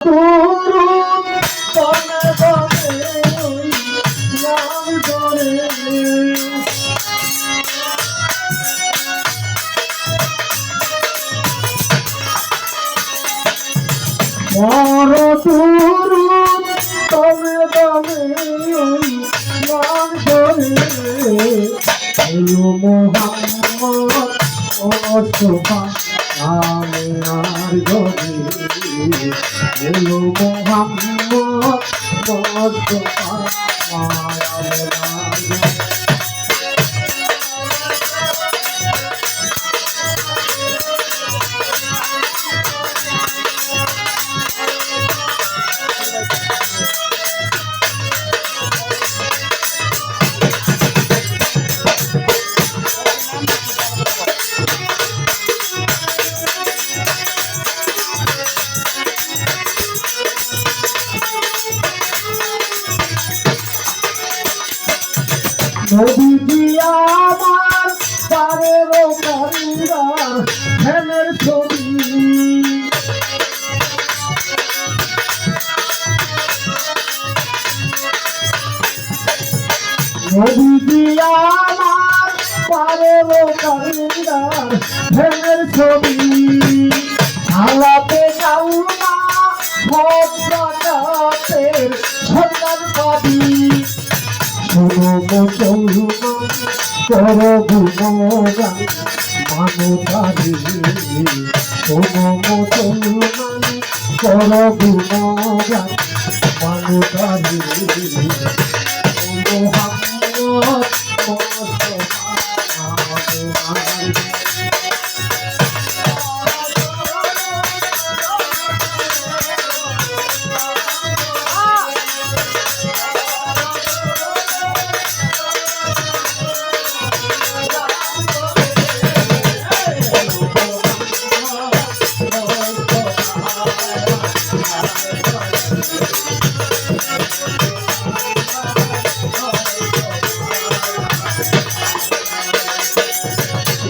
তরুণ তনে তনে ওই নাম ধরে মর তরুণ তনে তনে ওই নাম ধরে এলো মোহাম্মদ মুস্তাফা আমিনার ঘরে এলো মোহাম্মদ মুস্তাফা আমিনার ঘরে নবীজি আমার পারেরও কারিগর হেমের ছবি নবীজি আমার পারেরও কারিগর হেমের ছবি আলাপে কাউনা ভদ্রতাতের সন্তান পাবি শোনো মুসলমান করো গুণগান মানবতারে শোনো মুসলমান করো গুণগান মানবতারে মোহাম্মদ মুস্তাফা আমিনার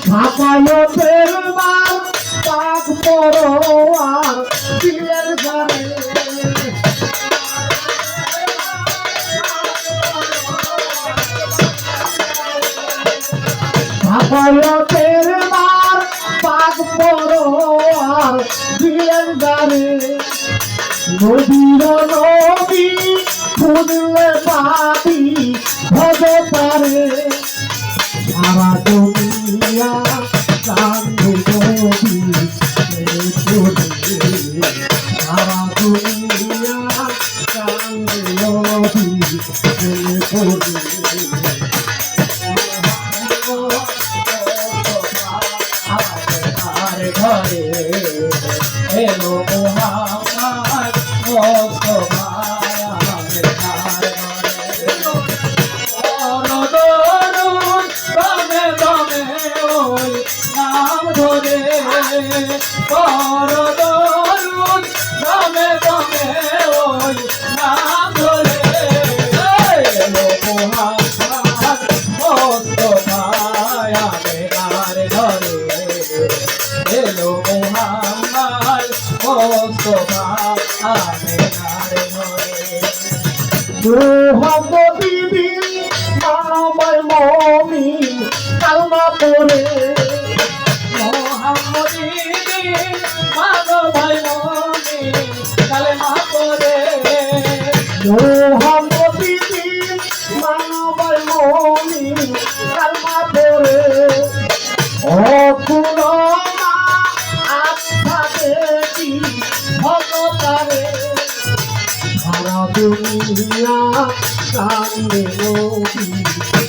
ছাপায়তের বার পাক পরোয়ার দিলের ঘরে ছাপায়তের বার পাক পরোয়ার দিলের ঘরে নবীর নবী খুঁজলে পাবি ভজতারে সারা দুনিয়া কান্দে নবী সারা দুনিয়া কান্দে নবী ঘরে এলো মোহাম্মদ মুস্তাফা নাম ধরে পর দরুদ নামে দমে ওই নাম ধরে এলো মোহাম্মদ মুস্তাফা আমিনার ঘরে এলো মোহাম্মদ মুস্তাফা আমিনার ঘরে মোহাম্মদ বিবি মানবর মুমিন কালমা পড়ে মোহাম্মদী মানবর মুমিন কালমা পড়ে অকুলমা আস্থা দেখি ভগতারে সারা দুনিয়া কান্দে নবী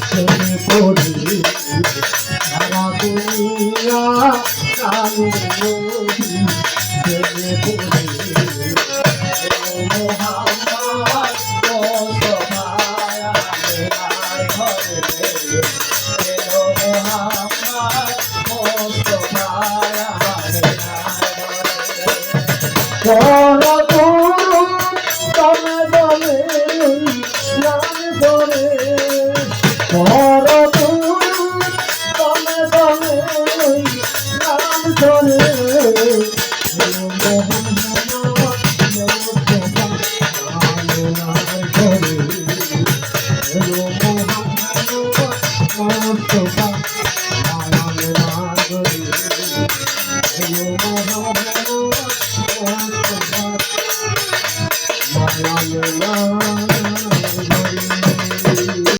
প্রেমে পড়ে সারা দুনিয়া কান্দে নবী প্রেমে পড়ে পর তরুণ তনে তনে নাম ধরে পর তরুণ তনে তনে নাম ধরে না